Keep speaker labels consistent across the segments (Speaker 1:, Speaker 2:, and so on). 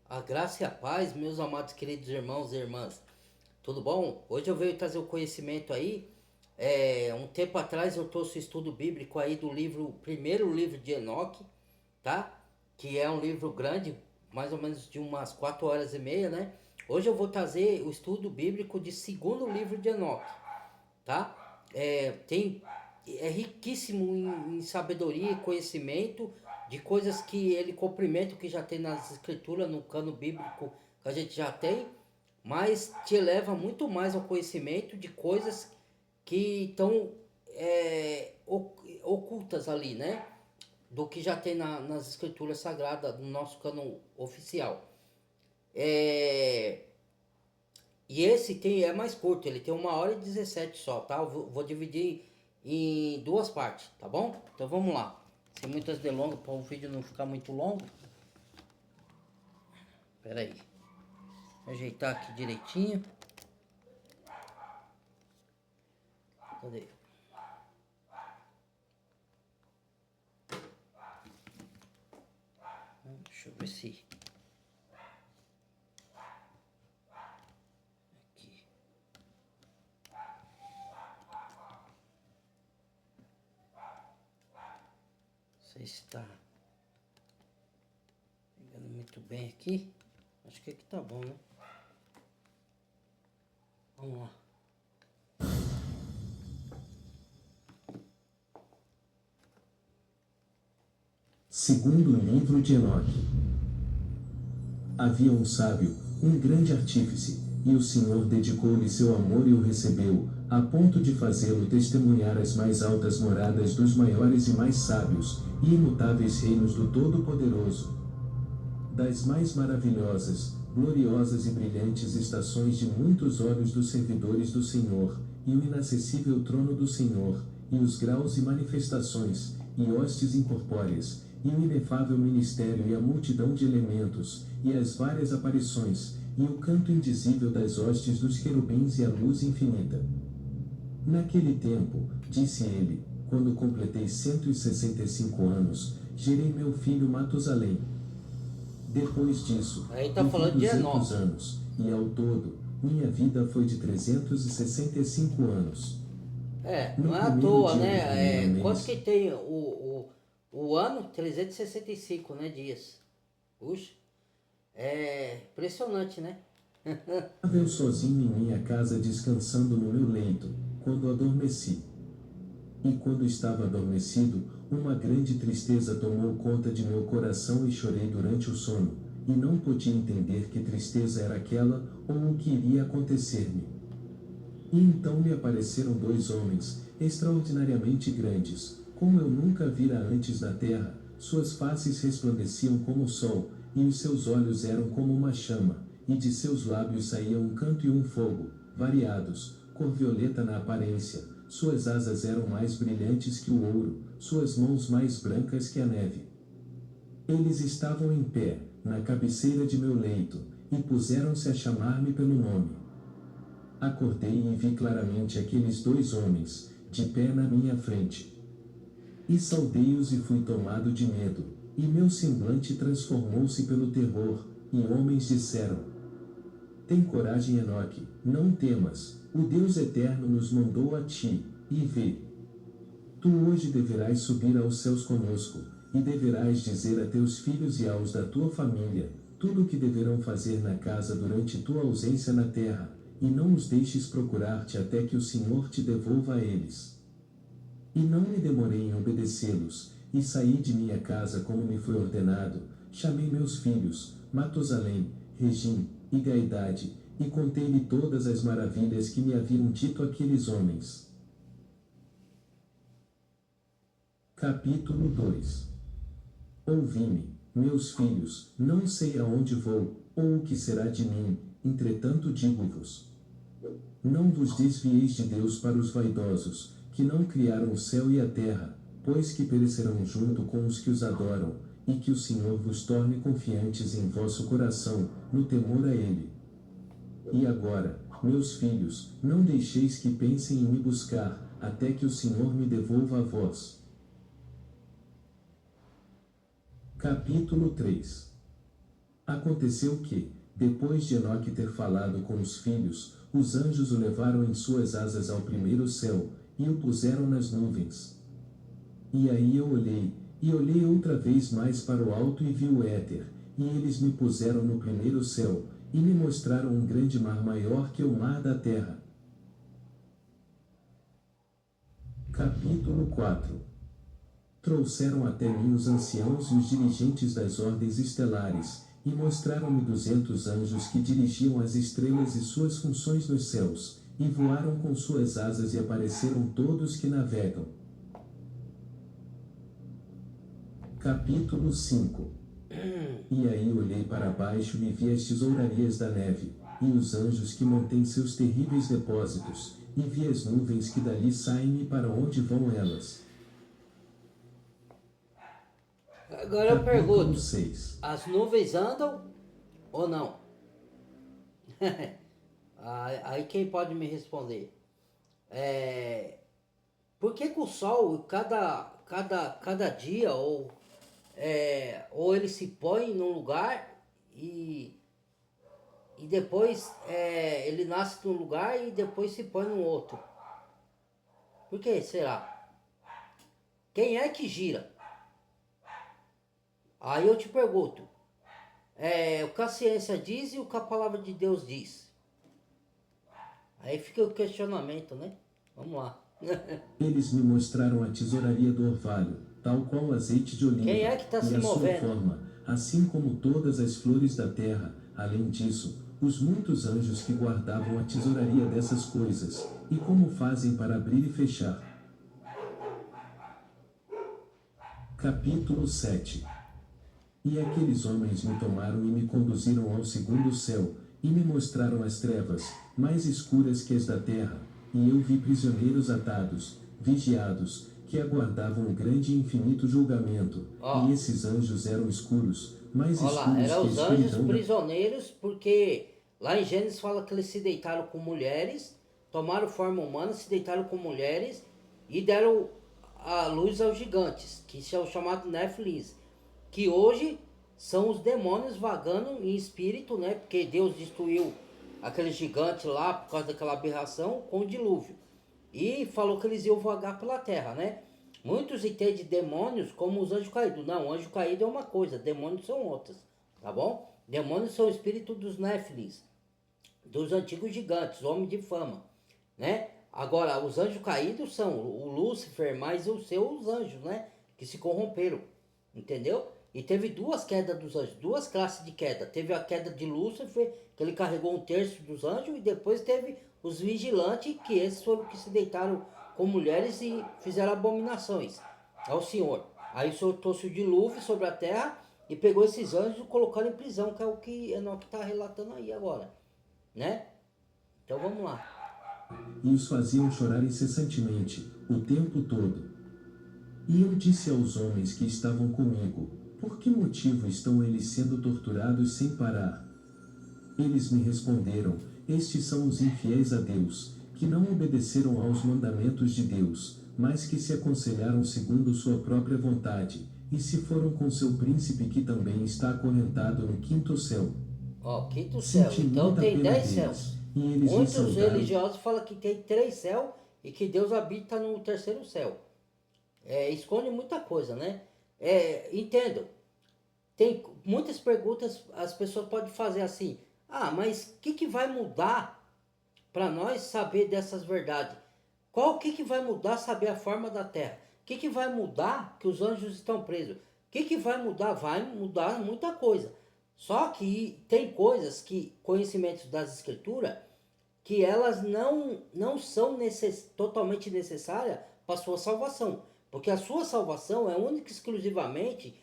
Speaker 1: A graça e a paz, meus amados queridos irmãos e irmãs, tudo bom? Hoje eu venho trazer o conhecimento aí. Um tempo atrás eu trouxe o estudo bíblico aí do livro, o primeiro livro de Enoque, tá? Que é um livro grande, mais ou menos de umas 4 horas e meia, né? Hoje eu vou trazer o estudo bíblico de segundo livro de Enoque, tá? É riquíssimo em sabedoria e conhecimento de coisas que ele cumprimenta, que já tem nas escrituras, no cano bíblico que a gente já tem, mas te eleva muito mais ao conhecimento de coisas que estão ocultas ali, né? Do que já tem nas escrituras sagradas, no nosso cano oficial. É, e esse é mais curto, ele tem 1 hora e 17 só, tá? Eu vou dividir em duas partes, tá bom? Então vamos lá. Sem muitas delongas, para o vídeo não ficar muito longo. Pera aí. Vou ajeitar aqui direitinho. Cadê? Deixa eu ver se... Aqui. Não sei se tá pegando muito bem aqui. Acho que aqui tá bom, né? Vamos lá.
Speaker 2: Segundo o livro de Enoque. Havia um sábio, um grande artífice, e o Senhor dedicou-lhe seu amor e o recebeu, a ponto de fazê-lo testemunhar as mais altas moradas dos maiores e mais sábios, e imutáveis reinos do Todo-Poderoso. Das mais maravilhosas, gloriosas e brilhantes estações de muitos olhos dos servidores do Senhor, e o inacessível trono do Senhor, e os graus e manifestações, e hostes incorpóreas, e o inefável ministério e a multidão de elementos, e as várias aparições, e o canto indizível das hostes dos querubins e a luz infinita. Naquele tempo, disse ele, quando completei 165 anos, gerei meu filho Matusalém. Depois disso,
Speaker 1: Aí tá
Speaker 2: vivi
Speaker 1: falando de
Speaker 2: 200
Speaker 1: Enoque.
Speaker 2: anos, e ao todo, minha vida foi de 365 anos.
Speaker 1: Não
Speaker 2: No
Speaker 1: é à
Speaker 2: primeiro
Speaker 1: toa,
Speaker 2: dia do primeiro
Speaker 1: né? Quanto que
Speaker 2: mês,
Speaker 1: tem o ano? 365, né? Dias. Puxa, é impressionante, né?
Speaker 2: estava eu sozinho em minha casa descansando no meu leito, quando adormeci. E quando estava adormecido, uma grande tristeza tomou conta de meu coração e chorei durante o sono, e não podia entender que tristeza era aquela, ou o que iria acontecer-me. E então me apareceram dois homens, extraordinariamente grandes, como eu nunca vira antes na terra, suas faces resplandeciam como o sol, e os seus olhos eram como uma chama, e de seus lábios saía um canto e um fogo, variados, cor violeta na aparência, suas asas eram mais brilhantes que o ouro, suas mãos mais brancas que a neve. Eles estavam em pé, na cabeceira de meu leito, e puseram-se a chamar-me pelo nome. Acordei e vi claramente aqueles dois homens, de pé na minha frente. E saudei-os e fui tomado de medo, e meu semblante transformou-se pelo terror, e homens disseram: Tem coragem, Enoque, não temas, o Deus eterno nos mandou a ti, e vê. Tu hoje deverás subir aos céus conosco, e deverás dizer a teus filhos e aos da tua família, tudo o que deverão fazer na casa durante tua ausência na terra, e não os deixes procurar-te até que o Senhor te devolva a eles. E não me demorei em obedecê-los, e saí de minha casa como me foi ordenado, chamei meus filhos, Matusalém, Regim, e Gaidade, e contei-lhe todas as maravilhas que me haviam dito aqueles homens. Capítulo 2. Ouvi-me, meus filhos, não sei aonde vou, ou o que será de mim, entretanto digo-vos. Não vos desvieis de Deus para os vaidosos, que não criaram o céu e a terra, pois que perecerão junto com os que os adoram, e que o Senhor vos torne confiantes em vosso coração, no temor a Ele. E agora, meus filhos, não deixeis que pensem em me buscar, até que o Senhor me devolva a vós. Capítulo 3. Aconteceu que, depois de Enoque ter falado com os filhos, os anjos o levaram em suas asas ao primeiro céu, e o puseram nas nuvens. E aí eu olhei, e olhei outra vez mais para o alto e vi o éter, e eles me puseram no primeiro céu, e me mostraram um grande mar maior que o mar da terra. Capítulo 4. Trouxeram até mim os anciãos e os dirigentes das ordens estelares, e mostraram-me 200 anjos que dirigiam as estrelas e suas funções nos céus, e voaram com suas asas e apareceram todos que navegam. Capítulo 5. E aí olhei para baixo e vi as tesourarias da neve, e os anjos que mantêm seus terríveis depósitos, e vi as nuvens que dali saem e para onde vão elas.
Speaker 1: Agora eu
Speaker 2: Capítulo
Speaker 1: pergunto,
Speaker 2: 6.
Speaker 1: as nuvens andam ou não? Aí quem pode me responder? Por que que o sol, cada dia, ou ele se põe num lugar e depois ele nasce num lugar e depois se põe no outro? Por que será? Quem é que gira? Aí eu te pergunto, o que a ciência diz e o que a palavra de Deus diz? Aí fica o questionamento, né? Vamos lá.
Speaker 2: Eles me mostraram a tesouraria do orvalho, tal qual o azeite de oliva,
Speaker 1: Quem é que está
Speaker 2: e
Speaker 1: se
Speaker 2: a sua
Speaker 1: movendo?
Speaker 2: forma, assim como todas as flores da terra. Além disso, os muitos anjos que guardavam a tesouraria dessas coisas, e como fazem para abrir e fechar. Capítulo 7. E aqueles homens me tomaram e me conduziram ao segundo céu, e me mostraram as trevas, mais escuras que as da terra, e eu vi prisioneiros atados, vigiados, que aguardavam o grande e infinito julgamento,
Speaker 1: Ó.
Speaker 2: e esses anjos eram escuros, mais
Speaker 1: Olha lá,
Speaker 2: escuros
Speaker 1: eram
Speaker 2: que a
Speaker 1: os anjos
Speaker 2: escuridão da...
Speaker 1: prisioneiros, porque lá em Gênesis fala que eles se deitaram com mulheres, tomaram forma humana, se deitaram com mulheres e deram a luz aos gigantes, que são chamados Nephilims, que hoje são os demônios vagando em espírito, né? Porque Deus destruiu aquele gigante lá por causa daquela aberração com o dilúvio. E falou que eles iam vagar pela terra, né? Muitos entendem demônios como os anjos caídos. Não, anjo caído é uma coisa, demônios são outras, tá bom? Demônios são o espírito dos Néfilis, dos antigos gigantes, homens de fama, né? Agora, os anjos caídos são o Lúcifer, mais os seus anjos, né? Que se corromperam, entendeu? E teve duas quedas dos anjos, duas classes de queda. Teve a queda de Lúcifer, que ele carregou um terço dos anjos, e depois teve os vigilantes, que esses foram que se deitaram com mulheres e fizeram abominações ao Senhor. Aí soltou-se o dilúvio sobre a terra e pegou esses anjos e colocou em prisão, que é o que Enoque está relatando aí agora, né? Então vamos lá.
Speaker 2: E os faziam chorar incessantemente, o tempo todo. E eu disse aos homens que estavam comigo, por que motivo estão eles sendo torturados sem parar? Eles me responderam, estes são os infiéis a Deus, que não obedeceram aos mandamentos de Deus, mas que se aconselharam segundo sua própria vontade, e se foram com seu príncipe que também está acorrentado no quinto céu.
Speaker 1: Ó, quinto céu.
Speaker 2: Senti
Speaker 1: Então
Speaker 2: muita
Speaker 1: tem
Speaker 2: pena
Speaker 1: 10
Speaker 2: deles,
Speaker 1: céus.
Speaker 2: e eles me
Speaker 1: Muitos
Speaker 2: saudaram.
Speaker 1: religiosos falam que tem 3 céus e que Deus habita no terceiro céu. Esconde muita coisa, né? Entendo. Tem muitas perguntas, as pessoas podem fazer assim: ah, mas o que vai mudar para nós saber dessas verdades? O que vai mudar saber a forma da terra? O que vai mudar que os anjos estão presos? O que vai mudar? Vai mudar muita coisa. Só que tem coisas que, conhecimentos das escrituras, que elas não são totalmente necessárias para a sua salvação. Porque a sua salvação é única e exclusivamente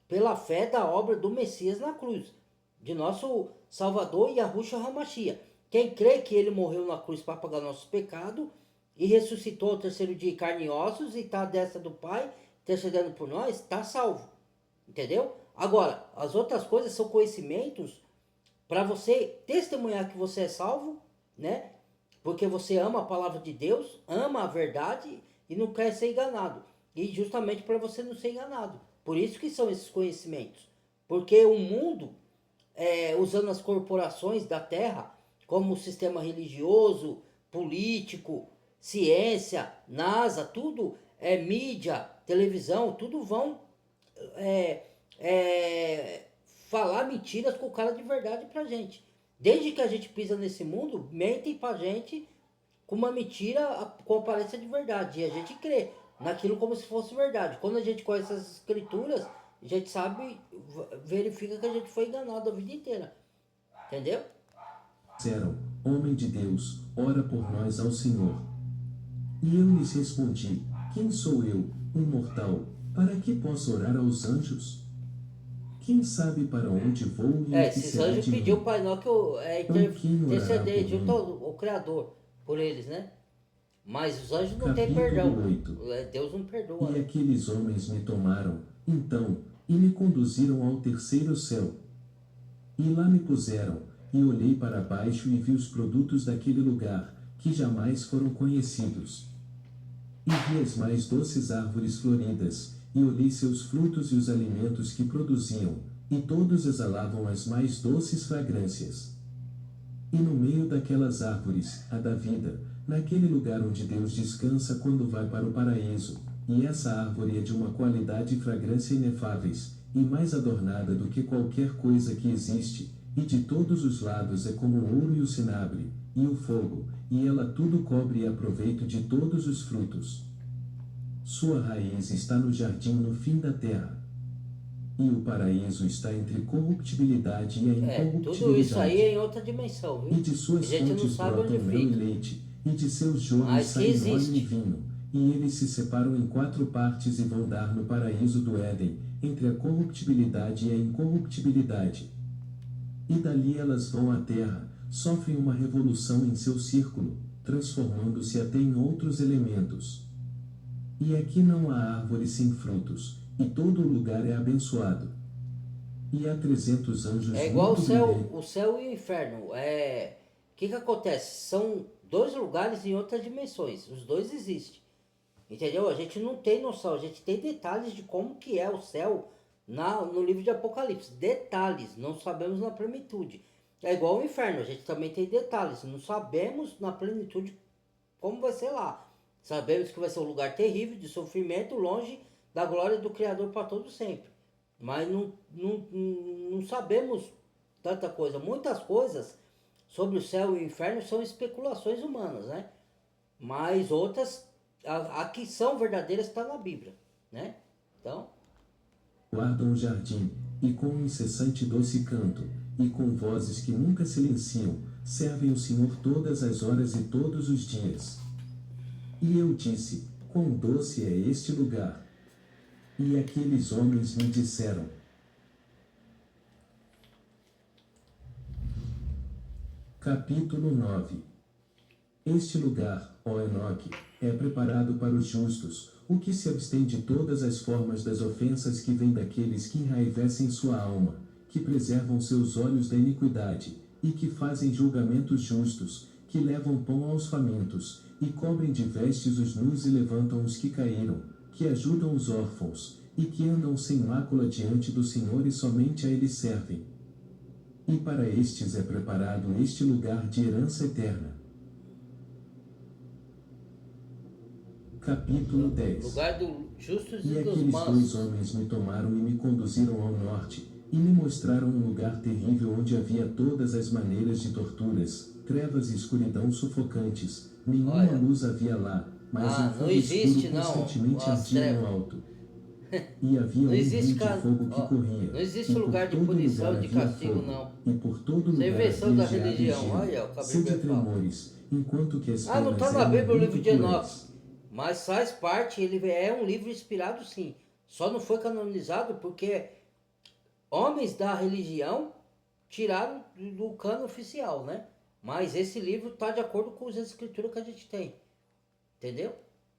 Speaker 1: pela fé da obra do Messias na cruz, de nosso Salvador Yahushua HaMashiach. Quem crê que ele morreu na cruz para pagar nossos pecados e ressuscitou ao terceiro dia em carne e ossos e está à destra do Pai, intercedendo por nós, está salvo. Entendeu? Agora, as outras coisas são conhecimentos para você testemunhar que você é salvo, né? Porque você ama a palavra de Deus, ama a verdade e não quer ser enganado. E justamente para você não ser enganado. Por isso que são esses conhecimentos. Porque o mundo usando as corporações da terra como sistema religioso, político, ciência, NASA, tudo mídia, televisão, tudo vão é, falar mentiras com cara de verdade pra gente. Desde que a gente pisa nesse mundo, mentem pra gente com uma mentira com aparência de verdade. E a gente crê naquilo como se fosse verdade. Quando a gente conhece as escrituras, a gente sabe, verifica que a gente foi enganado a vida inteira. Entendeu?
Speaker 2: Disseram: Homem de Deus, ora por nós ao Senhor. E eu lhes respondi: Quem sou eu, um mortal, para que possa orar aos anjos? Quem sabe para onde vou e o que
Speaker 1: Esses
Speaker 2: será
Speaker 1: anjos
Speaker 2: de mim?
Speaker 1: pediu o Pai Nosso que
Speaker 2: Quem orará
Speaker 1: interceder
Speaker 2: por
Speaker 1: junto
Speaker 2: mim?
Speaker 1: ao Criador por eles, né? Mas os anjos não têm
Speaker 2: Capítulo
Speaker 1: perdão.
Speaker 2: 8.
Speaker 1: Deus não perdoa,
Speaker 2: E
Speaker 1: né?
Speaker 2: aqueles homens me tomaram, então, e me conduziram ao terceiro céu. E lá me puseram, e olhei para baixo e vi os produtos daquele lugar, que jamais foram conhecidos. E vi as mais doces árvores floridas, e olhei seus frutos e os alimentos que produziam, e todos exalavam as mais doces fragrâncias. E no meio daquelas árvores, a da vida, naquele lugar onde Deus descansa quando vai para o paraíso, e essa árvore é de uma qualidade e fragrância inefáveis, e mais adornada do que qualquer coisa que existe, e de todos os lados é como o ouro e o cinabre, e o fogo, e ela tudo cobre e aproveita de todos os frutos. Sua raiz está no jardim no fim da terra. E o paraíso está entre corruptibilidade e a
Speaker 1: Tudo isso aí
Speaker 2: incorruptibilidade.
Speaker 1: é em outra dimensão,
Speaker 2: E
Speaker 1: viu?
Speaker 2: de
Speaker 1: A
Speaker 2: suas
Speaker 1: gente não
Speaker 2: fontes
Speaker 1: sabe onde
Speaker 2: brotam mel e
Speaker 1: fica,
Speaker 2: leite, e de seus joios
Speaker 1: mas que
Speaker 2: saem óleo e
Speaker 1: existe.
Speaker 2: vinho, e eles se separam em 4 partes e vão dar no paraíso do Éden, entre a corruptibilidade e a incorruptibilidade. E dali elas vão à terra, sofrem uma revolução em seu círculo, transformando-se até em outros elementos. E aqui não há árvore sem frutos, e todo o lugar é abençoado. E há 300 anjos
Speaker 1: É igual
Speaker 2: muito brilhantes.
Speaker 1: o céu e o inferno. O que que acontece? São dois lugares em outras dimensões. Os dois existem. Entendeu? A gente não tem noção, a gente tem detalhes de como que é o céu no livro de Apocalipse. Detalhes, não sabemos na plenitude. É igual o inferno, a gente também tem detalhes, não sabemos na plenitude como vai ser lá. Sabemos que vai ser um lugar terrível, de sofrimento, longe da glória do Criador para todo sempre. Mas não sabemos tanta coisa. Muitas coisas sobre o céu e o inferno são especulações humanas, né? Mas outras, a que são verdadeiras, está na Bíblia, né? Então,
Speaker 2: Guardam o jardim, e com um incessante doce canto, e com vozes que nunca silenciam, servem o Senhor todas as horas e todos os dias. E eu disse: Quão doce é este lugar! E aqueles homens me disseram: Capítulo 9. Este lugar, ó Enoque, é preparado para os justos, o que se abstém de todas as formas das ofensas que vêm daqueles que enraivecem sua alma, que preservam seus olhos da iniquidade, e que fazem julgamentos justos, que levam pão aos famintos, e cobrem de vestes os nus e levantam os que caíram, que ajudam os órfãos, e que andam sem mácula diante do Senhor e somente a ele servem. E para estes é preparado este lugar de herança eterna. Capítulo 10.
Speaker 1: lugar dos justos
Speaker 2: E
Speaker 1: e dos
Speaker 2: aqueles 2
Speaker 1: mansos.
Speaker 2: homens me tomaram e me conduziram ao norte, e me mostraram um lugar terrível onde havia todas as maneiras de torturas, trevas e escuridão sufocantes, nenhuma
Speaker 1: Olha.
Speaker 2: luz havia lá, mas um
Speaker 1: Não
Speaker 2: fogo
Speaker 1: existe
Speaker 2: escuro
Speaker 1: não,
Speaker 2: constantemente
Speaker 1: as
Speaker 2: ardia
Speaker 1: trevas.
Speaker 2: no alto. E havia
Speaker 1: Não
Speaker 2: um
Speaker 1: existe,
Speaker 2: rio de fogo que corria,
Speaker 1: não existe
Speaker 2: e por
Speaker 1: lugar de
Speaker 2: todo
Speaker 1: punição
Speaker 2: lugar
Speaker 1: e de
Speaker 2: havia
Speaker 1: castigo,
Speaker 2: fogo,
Speaker 1: não.
Speaker 2: e por todo
Speaker 1: Isso é
Speaker 2: lugar
Speaker 1: invenção
Speaker 2: havia
Speaker 1: da
Speaker 2: geada e
Speaker 1: religião.
Speaker 2: gelo,
Speaker 1: Olha o que a
Speaker 2: sede
Speaker 1: Bíblia
Speaker 2: e
Speaker 1: fala.
Speaker 2: tremores, enquanto que as
Speaker 1: Não
Speaker 2: penas
Speaker 1: está na
Speaker 2: eram
Speaker 1: Bíblia o livro
Speaker 2: muito
Speaker 1: de Enoque.
Speaker 2: cruéis.
Speaker 1: Mas faz parte, ele é um livro inspirado sim. Só não foi canonizado porque homens da religião tiraram do cano oficial, né? Mas esse livro está de acordo com as escrituras que a gente tem. Entendeu?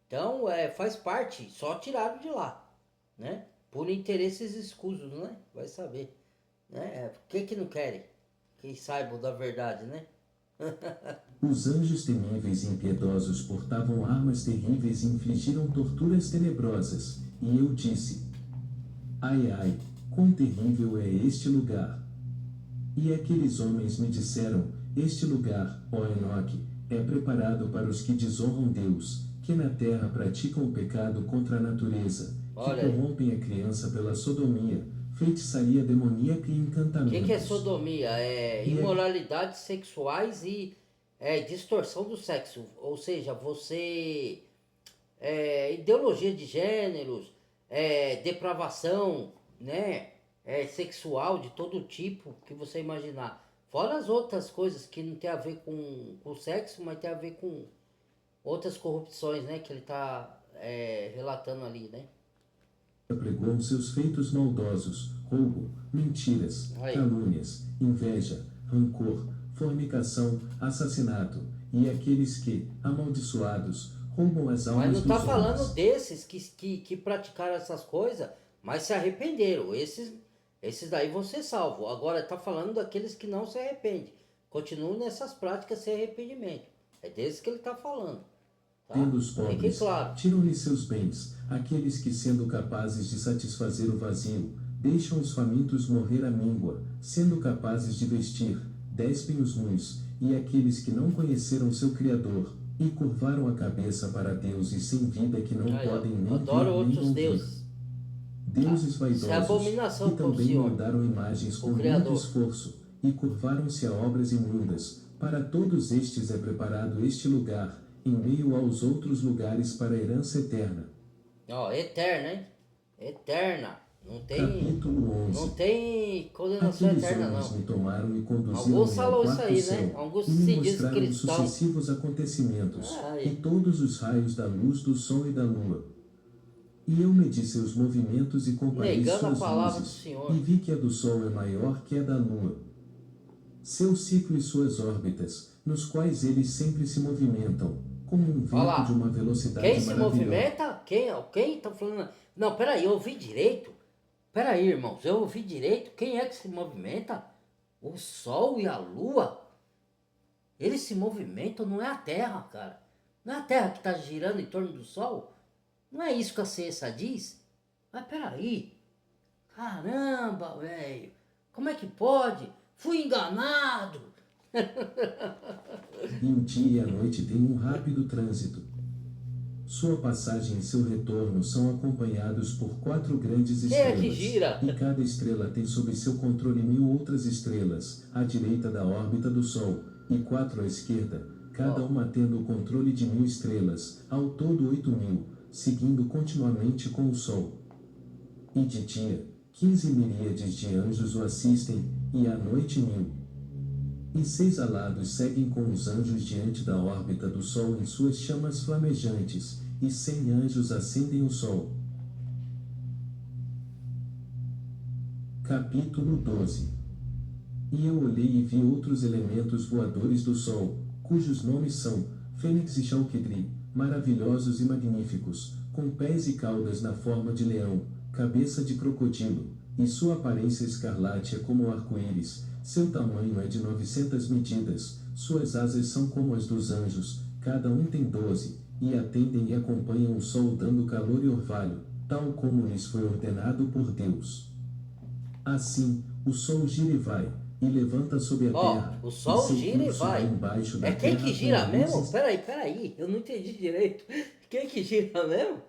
Speaker 1: Então, faz parte, só tiraram de lá, né? Por interesses escusos, né? Vai saber, né? Por que não querem? Que saibam da verdade, né?
Speaker 2: Os anjos temíveis e impiedosos portavam armas terríveis e infligiram torturas tenebrosas, e eu disse: Ai ai, quão terrível é este lugar! E aqueles homens me disseram: Este lugar, ó Enoque, é preparado para os que desonram Deus, que na terra praticam o pecado contra a natureza, que
Speaker 1: Olha aí.
Speaker 2: corrompem a criança pela sodomia, feitiçaria demoníaca e
Speaker 1: O que é
Speaker 2: encantamentos.
Speaker 1: sodomia? É
Speaker 2: E é
Speaker 1: imoralidades sexuais e distorção do sexo. Ou seja, você. Ideologia de gêneros, depravação, né? Sexual de todo tipo que você imaginar. Fora as outras coisas que não tem a ver com sexo, mas tem a ver com outras corrupções, né? Que ele está relatando ali, né?
Speaker 2: pregou seus feitos maldosos, roubo, mentiras,
Speaker 1: Aí.
Speaker 2: calúnias, inveja, rancor, fornicação, assassinato, e aqueles que, amaldiçoados, roubam as
Speaker 1: Mas
Speaker 2: almas
Speaker 1: não tá
Speaker 2: dos
Speaker 1: falando
Speaker 2: homens.
Speaker 1: desses que praticaram essas coisas, mas se arrependeram. Esses daí vão ser salvos. Agora tá falando daqueles que não se arrependem. Continuam nessas práticas sem arrependimento. É desses que ele tá falando. Tá?
Speaker 2: Tendo os
Speaker 1: Fique
Speaker 2: pobres,
Speaker 1: claro.
Speaker 2: tiram-lhe seus bens, aqueles que, sendo capazes de satisfazer o vazio, deixam os famintos morrer à míngua, sendo capazes de vestir, despem os nus, e aqueles que não conheceram seu Criador, e curvaram a cabeça para deuses sem vida que não
Speaker 1: Aí, ó.
Speaker 2: podem nem
Speaker 1: Adoro
Speaker 2: ver nem
Speaker 1: outros
Speaker 2: ouvir.
Speaker 1: deuses. Tá?
Speaker 2: Deuses
Speaker 1: Isso é
Speaker 2: vaidosos, que
Speaker 1: abominação para o
Speaker 2: também
Speaker 1: Senhor,
Speaker 2: moldaram imagens
Speaker 1: o
Speaker 2: com muito
Speaker 1: Criador.
Speaker 2: esforço, e curvaram-se a obras imundas. Para todos estes é preparado este lugar, em meio aos outros lugares para a herança eterna.
Speaker 1: Ó, eterna, hein? Eterna. Não tem,
Speaker 2: Capítulo
Speaker 1: não
Speaker 2: 11.
Speaker 1: tem condenação
Speaker 2: Aqueles
Speaker 1: eterna,
Speaker 2: homens
Speaker 1: não.
Speaker 2: me tomaram e
Speaker 1: Alguns
Speaker 2: conduziram-me ao
Speaker 1: falam isso
Speaker 2: quarto
Speaker 1: aí, né?
Speaker 2: céu,
Speaker 1: Alguns
Speaker 2: e me
Speaker 1: se dizem
Speaker 2: mostraram os
Speaker 1: cristão.
Speaker 2: sucessivos acontecimentos, e
Speaker 1: Ai,
Speaker 2: todos os raios da luz do sol e da lua. E eu medi seus movimentos e comparei
Speaker 1: negando a
Speaker 2: suas
Speaker 1: palavra do
Speaker 2: luzes, e
Speaker 1: Senhor.
Speaker 2: vi que a do sol é maior que a da lua. Seu ciclo e suas órbitas, nos quais eles sempre se movimentam, como um
Speaker 1: Olha
Speaker 2: vento de
Speaker 1: lá.
Speaker 2: uma
Speaker 1: Quem
Speaker 2: velocidade
Speaker 1: se
Speaker 2: maravilhosa.
Speaker 1: movimenta? Quem tá falando? Não, peraí, eu ouvi direito. Peraí, irmãos, eu ouvi direito. Quem é que se movimenta? O Sol e a Lua? Eles se movimentam, não é a Terra, cara. Não é a Terra que está girando em torno do Sol? Não é isso que a ciência diz? Mas peraí. Caramba, velho. Como é que pode? Fui enganado.
Speaker 2: E o dia e a noite têm um rápido trânsito. Sua passagem e seu retorno são acompanhados por 4 grandes
Speaker 1: Quem é que
Speaker 2: estrelas,
Speaker 1: gira?
Speaker 2: e cada estrela tem sob seu controle 1000 outras estrelas, à direita da órbita do Sol, e 4 à esquerda, cada
Speaker 1: Ó,
Speaker 2: uma tendo o controle de 1000 estrelas, ao todo 8000, seguindo continuamente com o Sol. E de dia, 15 miríades de anjos o assistem, e à noite 1000. E 6 alados seguem com os anjos diante da órbita do Sol em suas chamas flamejantes, e 100 anjos acendem o Sol. Capítulo 12. E eu olhei e vi outros elementos voadores do Sol, cujos nomes são Fênix e Chalquedri, maravilhosos e magníficos, com pés e caudas na forma de leão, cabeça de crocodilo, e sua aparência escarlate é como o arco-íris. Seu tamanho é de 900 medidas, suas asas são como as dos anjos, cada um tem 12, e atendem e acompanham o Sol dando calor e orvalho, tal como lhes foi ordenado por Deus. Assim, o Sol gira e vai, e levanta sobre a
Speaker 1: ó,
Speaker 2: terra,
Speaker 1: o
Speaker 2: e
Speaker 1: Sol
Speaker 2: seu
Speaker 1: gira e
Speaker 2: curso vai
Speaker 1: vai.
Speaker 2: embaixo
Speaker 1: É
Speaker 2: da
Speaker 1: quem
Speaker 2: terra
Speaker 1: que
Speaker 2: com
Speaker 1: gira mesmo?
Speaker 2: luzes.
Speaker 1: Peraí, eu não entendi direito. Quem que gira mesmo?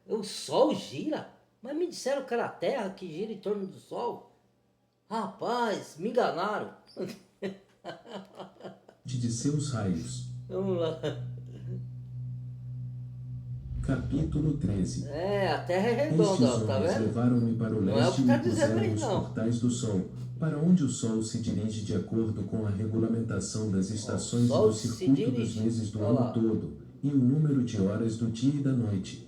Speaker 1: O Sol gira? Mas me disseram que era a Terra que gira em torno do Sol. Rapaz, me enganaram.
Speaker 2: De seus raios.
Speaker 1: Vamos lá.
Speaker 2: Capítulo 13.
Speaker 1: A Terra é redonda,
Speaker 2: Estes
Speaker 1: ó, tá
Speaker 2: homens
Speaker 1: vendo?
Speaker 2: levaram-me para o
Speaker 1: Não é o
Speaker 2: leste
Speaker 1: que
Speaker 2: e
Speaker 1: tá
Speaker 2: me
Speaker 1: dizendo
Speaker 2: puseram
Speaker 1: aí,
Speaker 2: nos
Speaker 1: não.
Speaker 2: portais do Sol, para onde o Sol se dirige de acordo com a regulamentação das
Speaker 1: Ó, o
Speaker 2: estações e
Speaker 1: Sol
Speaker 2: do
Speaker 1: se
Speaker 2: circuito dos
Speaker 1: dirige.
Speaker 2: meses do
Speaker 1: Olha
Speaker 2: ano
Speaker 1: lá.
Speaker 2: todo, e o número de horas do dia e da noite.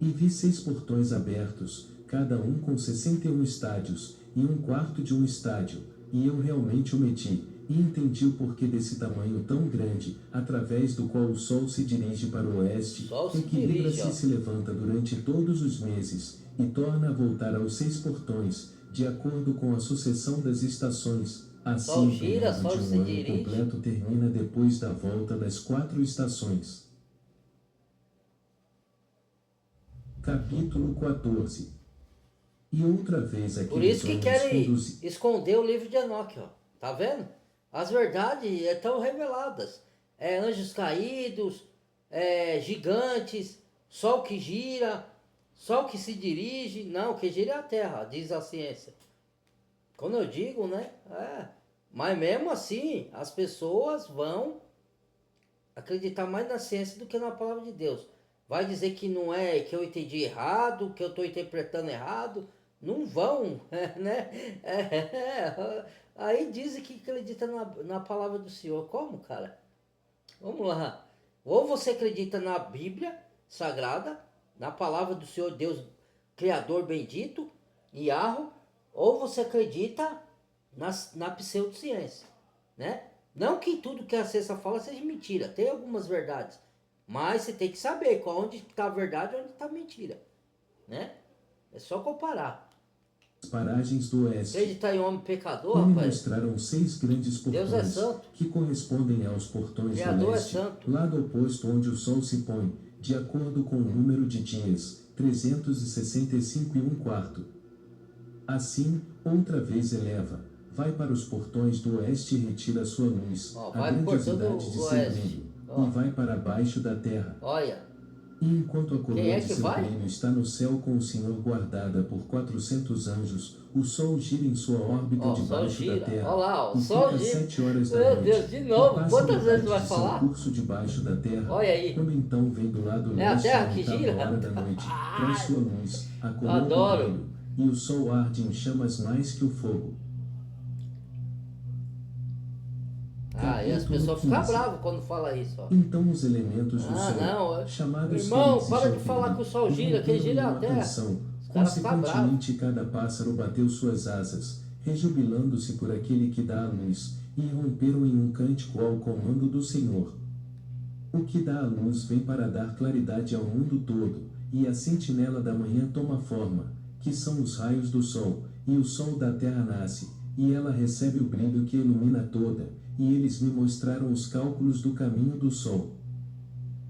Speaker 2: E vi 6 portões abertos, cada um com 61 estádios, e um quarto de um estádio, e eu realmente o meti, e entendi o porquê desse tamanho tão grande, através do qual o Sol se dirige para o oeste,
Speaker 1: Sol se dirige,
Speaker 2: equilibra-se e
Speaker 1: ó.
Speaker 2: se levanta durante todos os meses, e torna a voltar aos 6 portões, de acordo com a sucessão das estações.
Speaker 1: Sol
Speaker 2: Assim, o
Speaker 1: gira,
Speaker 2: período
Speaker 1: Sol
Speaker 2: de
Speaker 1: se
Speaker 2: um ano
Speaker 1: dirige.
Speaker 2: completo termina depois da volta das 4 estações. Capítulo 14. E outra vez
Speaker 1: Por
Speaker 2: aqueles
Speaker 1: isso que
Speaker 2: homens
Speaker 1: querem
Speaker 2: conduziram.
Speaker 1: esconder o livro de Enoque, ó. Tá vendo? As verdades estão reveladas. Anjos caídos, gigantes, sol que gira, sol que se dirige. Não, que gira é a terra, diz a ciência. Quando eu digo, né? Mas mesmo assim, as pessoas vão acreditar mais na ciência do que na palavra de Deus. Vai dizer que não é, que eu entendi errado, que eu estou interpretando errado. Não vão, né? Aí dizem que acredita na palavra do Senhor. Como, cara? Vamos lá. Ou você acredita na Bíblia Sagrada, na palavra do Senhor Deus, Criador bendito, Yahweh, ou você acredita na pseudociência, né? Não que tudo que a ciência fala seja mentira, tem algumas verdades, mas você tem que saber onde está a verdade e onde está a mentira, né? É só comparar.
Speaker 2: Paragens do oeste.
Speaker 1: Acreditar em homem pecador,
Speaker 2: E me
Speaker 1: rapaz.
Speaker 2: mostraram 6 grandes
Speaker 1: Deus é
Speaker 2: portões,
Speaker 1: santo.
Speaker 2: que correspondem aos portões do
Speaker 1: Criador é
Speaker 2: leste,
Speaker 1: santo.
Speaker 2: lado oposto onde o sol se põe, de acordo com o número de dias, 365 e um quarto. Assim, outra vez eleva, vai para os portões do oeste e retira sua luz, a grandiosidade de seu brilho, e vai para baixo da terra.
Speaker 1: Olha.
Speaker 2: E enquanto a coroa de seu
Speaker 1: vai?
Speaker 2: reino está no céu com o Senhor guardada por 400 anjos, o sol gira em sua órbita debaixo da terra.
Speaker 1: Olha lá, o
Speaker 2: e
Speaker 1: sol
Speaker 2: fica
Speaker 1: gira.
Speaker 2: 7 horas da
Speaker 1: Meu
Speaker 2: noite,
Speaker 1: Deus, de novo.
Speaker 2: e passa
Speaker 1: Quantas vezes
Speaker 2: metade
Speaker 1: vai
Speaker 2: de
Speaker 1: falar?
Speaker 2: seu curso debaixo da terra.
Speaker 1: Olha aí.
Speaker 2: Quando então vem do lado
Speaker 1: É a
Speaker 2: leste
Speaker 1: terra
Speaker 2: a
Speaker 1: que
Speaker 2: oitava
Speaker 1: gira?
Speaker 2: hora da noite, traz sua luz, a coroa do
Speaker 1: Adoro.
Speaker 2: brilho, e o sol arde em chamas mais que o fogo.
Speaker 1: E as pessoas ficam bravas quando fala isso, ó.
Speaker 2: Então os elementos do céu,
Speaker 1: não,
Speaker 2: chamados
Speaker 1: irmão,
Speaker 2: Fênix e
Speaker 1: para de
Speaker 2: Júpiter,
Speaker 1: falar que o sol gira, quem gira é a
Speaker 2: uma
Speaker 1: terra.
Speaker 2: canção.
Speaker 1: Os caras ficam bravos.
Speaker 2: Consequentemente, cada pássaro bateu suas asas, rejubilando-se por aquele que dá a luz, e irromperam em um cântico ao comando do Senhor. O que dá a luz vem para dar claridade ao mundo todo, e a sentinela da manhã toma forma, que são os raios do sol, e o sol da terra nasce, e ela recebe o brilho que ilumina toda, e eles me mostraram os cálculos do caminho do sol.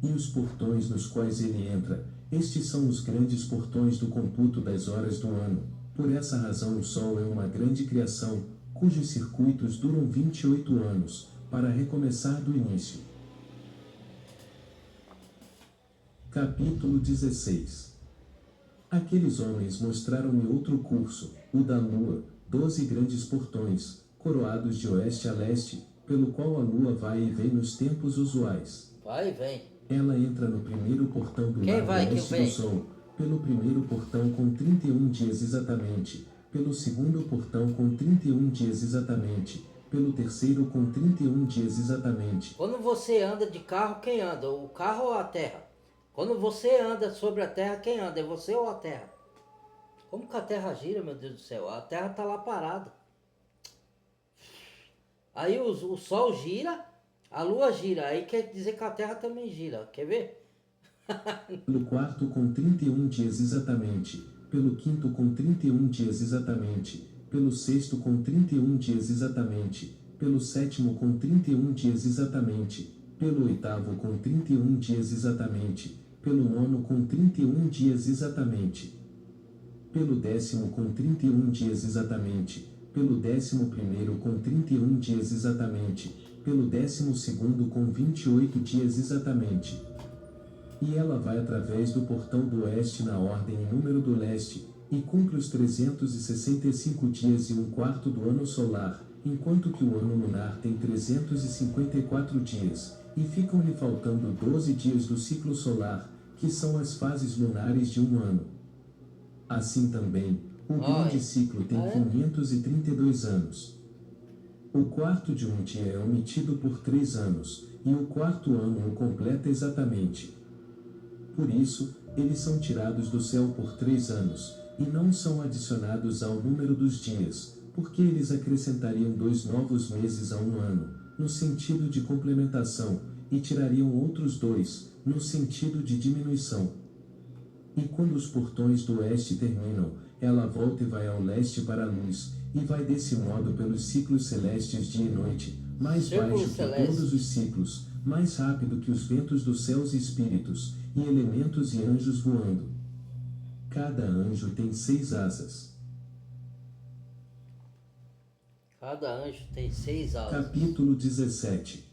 Speaker 2: E os portões nos quais ele entra, estes são os grandes portões do computo das horas do ano. Por essa razão o sol é uma grande criação, cujos circuitos duram 28 anos, para recomeçar do início. Capítulo 16. Aqueles homens mostraram-me outro curso, o da lua, 12 grandes portões, coroados de oeste a leste, pelo qual a lua vai e vem nos tempos usuais.
Speaker 1: Vai e vem.
Speaker 2: Ela entra no primeiro portão do lado oeste do sol, pelo primeiro portão com 31 dias exatamente, pelo segundo portão com 31 dias exatamente, pelo terceiro com 31 dias exatamente.
Speaker 1: Quando você anda de carro, quem anda? O carro ou a terra? Quando você anda sobre a terra, quem anda? É você ou a terra? Como que a terra gira, meu Deus do céu? A terra está lá parada. Aí o sol gira, a lua gira. Aí quer dizer que a terra também gira. Quer ver?
Speaker 2: Pelo quarto com 31 dias exatamente, pelo quinto com 31 dias exatamente, pelo sexto com 31 dias exatamente, pelo sétimo com 31 dias exatamente, pelo oitavo com 31 dias exatamente, pelo nono com 31 dias exatamente, pelo décimo com 31 dias exatamente, pelo 11º com 31 dias exatamente, pelo 12º com 28 dias exatamente. E ela vai através do portão do oeste na ordem e número do leste, e cumpre os 365 dias e um quarto do ano solar, enquanto que o ano lunar tem 354 dias, e ficam-lhe faltando 12 dias do ciclo solar, que são as fases lunares de um ano. Assim também, o grande ciclo tem 532 anos. O quarto de um dia é omitido por 3 anos, e o quarto ano o completa exatamente. Por isso, eles são tirados do céu por 3 anos, e não são adicionados ao número dos dias, porque eles acrescentariam 2 novos meses a um ano, no sentido de complementação, e tirariam outros 2, no sentido de diminuição. E quando os portões do oeste terminam, ela volta e vai ao leste para a luz, e vai desse modo pelos ciclos celestes dia e noite, mais baixo que todos os ciclos, mais rápido que os ventos dos céus e espíritos, e elementos e anjos voando. Cada anjo tem 6 asas.
Speaker 1: Cada anjo tem 6 asas.
Speaker 2: Capítulo 17.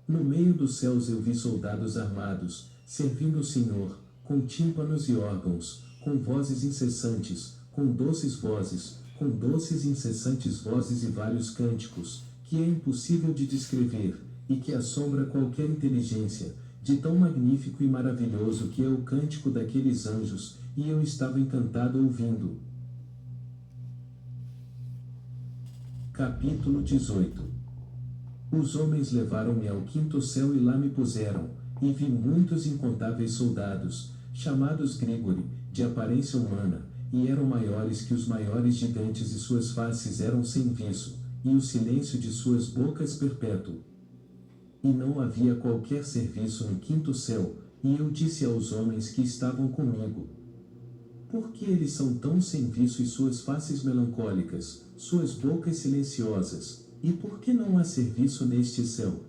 Speaker 2: No meio dos céus eu vi soldados armados, servindo o Senhor, com tímpanos e órgãos, com vozes incessantes, com doces vozes, com doces e incessantes vozes e vários cânticos, que é impossível de descrever, e que assombra qualquer inteligência, de tão magnífico e maravilhoso que é o cântico daqueles anjos, e eu estava encantado ouvindo. Capítulo 18. Os homens levaram-me ao quinto céu e lá me puseram, e vi muitos incontáveis soldados, chamados Grígori, de aparência humana, e eram maiores que os maiores gigantes e suas faces eram sem viço, e o silêncio de suas bocas perpétuo. E não havia qualquer serviço no quinto céu, e eu disse aos homens que estavam comigo: por que eles são tão sem viço e suas faces melancólicas, suas bocas silenciosas, e por que não há serviço neste céu?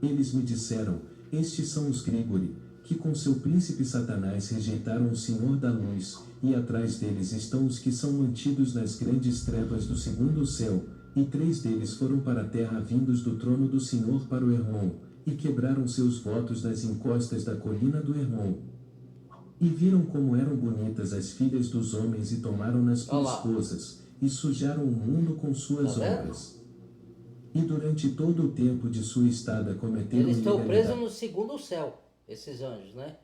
Speaker 2: Eles me disseram: estes são os Grígori, que com seu príncipe Satanás rejeitaram o Senhor da luz, e atrás deles estão os que são mantidos nas grandes trevas do segundo céu, e 3 deles foram para a terra vindos do trono do Senhor para o Hermon, e quebraram seus votos nas encostas da colina do Hermon. E viram como eram bonitas as filhas dos homens e tomaram-nas por esposas, e sujaram o mundo com suas obras. E durante todo o tempo de sua estada cometeram
Speaker 1: Eles estão
Speaker 2: ilegalidade.
Speaker 1: presos no segundo céu, esses anjos, né?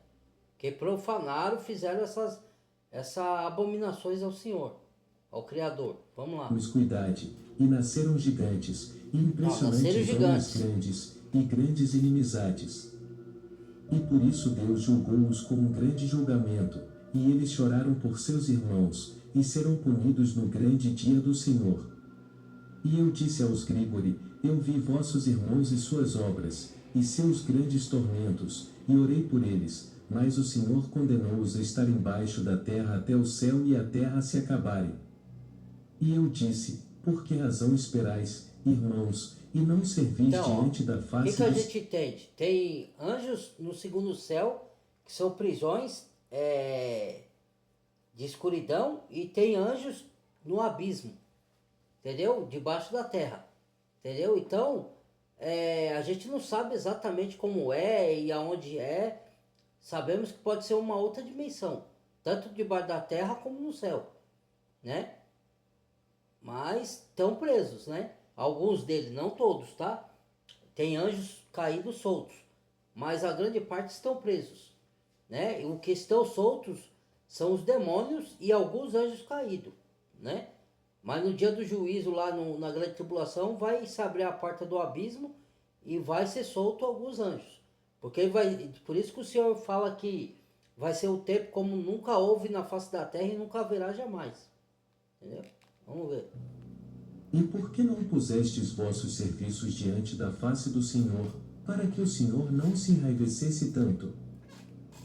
Speaker 1: Que profanaram, fizeram essas abominações ao Senhor, ao Criador. Vamos lá.
Speaker 2: Promiscuidade, e nasceram gigantes, e impressionantes homens grandes, e grandes inimizades. E por isso Deus julgou-os com um grande julgamento, e eles choraram por seus irmãos, e serão punidos no grande dia do Senhor. E eu disse aos Grígori: eu vi vossos irmãos e suas obras, e seus grandes tormentos, e orei por eles, mas o Senhor condenou-os a estar embaixo da terra até o céu e a terra se acabarem. E eu disse: por que razão esperais, irmãos, e não servis diante da face
Speaker 1: do... O que a gente entende? Tem anjos no segundo céu, que são prisões de escuridão, e tem anjos no abismo, entendeu? Debaixo da terra, entendeu? Então, a gente não sabe exatamente como é e aonde é. Sabemos que pode ser uma outra dimensão, tanto debaixo da terra como no céu, né? Mas estão presos, né? Alguns deles, não todos, tá? Tem anjos caídos soltos, mas a grande parte estão presos, né? E o que estão soltos são os demônios e alguns anjos caídos, né? Mas no dia do juízo, lá na grande tribulação, vai se abrir a porta do abismo e vai ser solto alguns anjos. Por isso que o Senhor fala que vai ser o tempo como nunca houve na face da terra e nunca haverá jamais. Entendeu? Vamos ver.
Speaker 2: E por que não pusestes vossos serviços diante da face do Senhor, para que o Senhor não se enraivecesse tanto?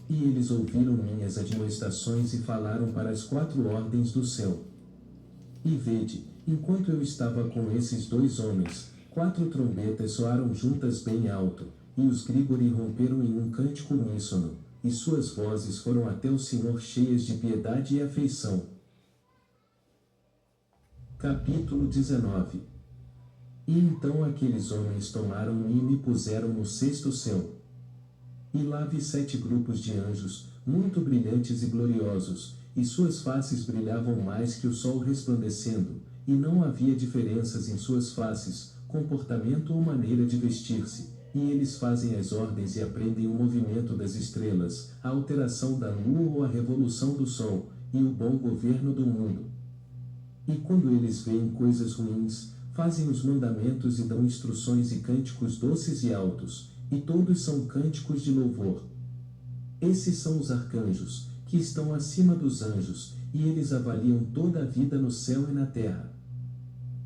Speaker 2: E eles ouviram minhas admoestações e falaram para as 4 ordens do céu. E vede, enquanto eu estava com esses 2 homens, 4 trombetas soaram juntas bem alto, e os Grígori romperam em um cântico uníssono, e suas vozes foram até o Senhor cheias de piedade e afeição. Capítulo 19. E então aqueles homens tomaram-me e me puseram no 6º céu. E lá vi 7 grupos de anjos, muito brilhantes e gloriosos, e suas faces brilhavam mais que o sol resplandecendo, e não havia diferenças em suas faces, comportamento ou maneira de vestir-se, e eles fazem as ordens e aprendem o movimento das estrelas, a alteração da lua ou a revolução do sol, e o bom governo do mundo. E quando eles veem coisas ruins, fazem os mandamentos e dão instruções e cânticos doces e altos, e todos são cânticos de louvor. Esses são os arcanjos, que estão acima dos anjos, e eles avaliam toda a vida no céu e na terra.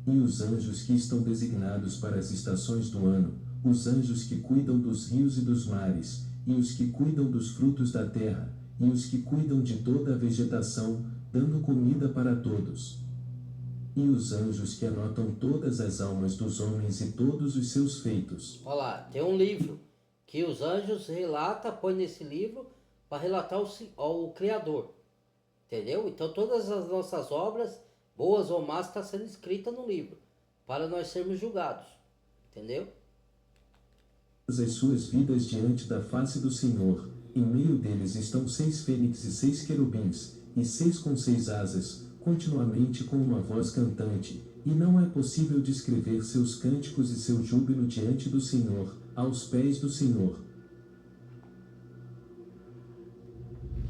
Speaker 2: E os anjos que estão designados para as estações do ano, os anjos que cuidam dos rios e dos mares, e os que cuidam dos frutos da terra, e os que cuidam de toda a vegetação, dando comida para todos. E os anjos que anotam todas as almas dos homens e todos os seus feitos.
Speaker 1: Olha lá, tem um livro que os anjos põe nesse livro para relatar ao Criador. Entendeu? Então todas as nossas obras, boas ou más, estão sendo escritas no livro. para nós sermos julgados. Entendeu?
Speaker 2: As suas vidas diante da face do Senhor. Em meio deles estão 6 fênix e 6 querubins, e 6 com 6 asas, continuamente com uma voz cantante, e não é possível descrever seus cânticos e seu júbilo diante do Senhor, aos pés do Senhor.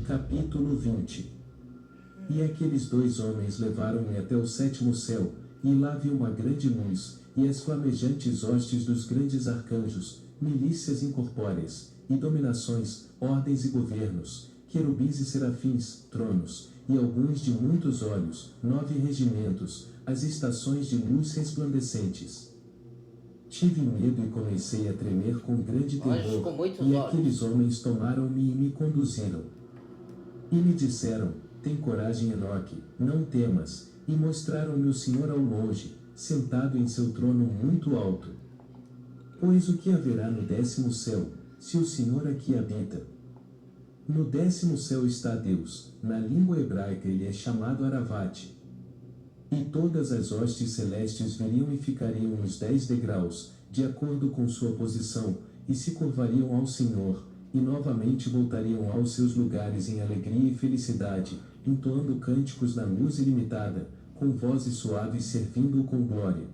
Speaker 2: Capítulo 20. E aqueles 2 homens levaram-me até o 7º céu, e lá vi uma grande luz, e as flamejantes hostes dos grandes arcanjos, milícias incorpóreas, e dominações, ordens e governos, querubins e serafins, tronos, e alguns de muitos olhos, 9 regimentos, as estações de luz resplandecentes. Tive medo e comecei a tremer com grande terror, e aqueles homens tomaram-me e me conduziram. E me disseram, tem coragem, Enoque, não temas, e mostraram-me o Senhor ao longe, sentado em seu trono muito alto. Pois o que haverá no 10º céu, se o Senhor aqui habita? No 10º céu está Deus, na língua hebraica ele é chamado Aravate. E todas as hostes celestes viriam e ficariam nos 10 degraus, de acordo com sua posição, e se curvariam ao Senhor, e novamente voltariam aos seus lugares em alegria e felicidade, entoando cânticos na luz ilimitada, com vozes suaves servindo-o com glória.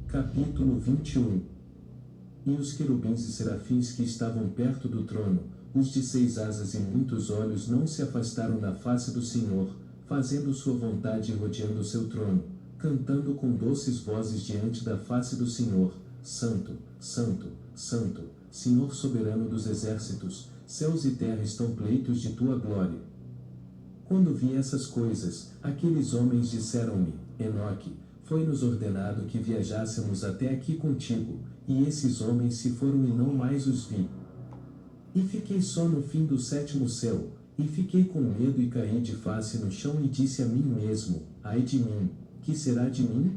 Speaker 2: Capítulo 21. E os querubins e serafins que estavam perto do trono, os de 6 asas e muitos olhos, não se afastaram da face do Senhor, fazendo sua vontade e rodeando seu trono, cantando com doces vozes diante da face do Senhor, Santo, Santo, Santo, Senhor soberano dos exércitos, céus e terra estão pleitos de tua glória. Quando vi essas coisas, aqueles homens disseram-me, Enoque, foi-nos ordenado que viajássemos até aqui contigo, e esses homens se foram e não mais os vi. E fiquei só no fim do 7º céu, e fiquei com medo e caí de face no chão e disse a mim mesmo, ai de mim, que será de mim?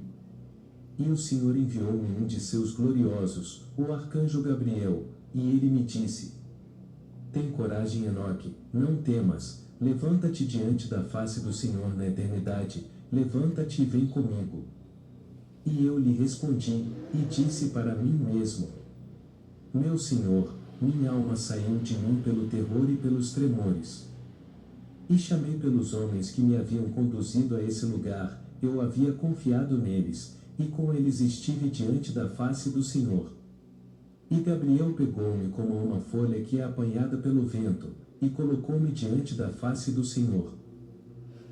Speaker 2: E o Senhor enviou-me um de seus gloriosos, o arcanjo Gabriel, e ele me disse, tem coragem, Enoque, não temas, levanta-te diante da face do Senhor na eternidade, levanta-te e vem comigo. E eu lhe respondi, e disse para mim mesmo, meu Senhor, minha alma saiu de mim pelo terror e pelos tremores. E chamei pelos homens que me haviam conduzido a esse lugar, eu havia confiado neles, e com eles estive diante da face do Senhor. E Gabriel pegou-me como uma folha que é apanhada pelo vento, e colocou-me diante da face do Senhor.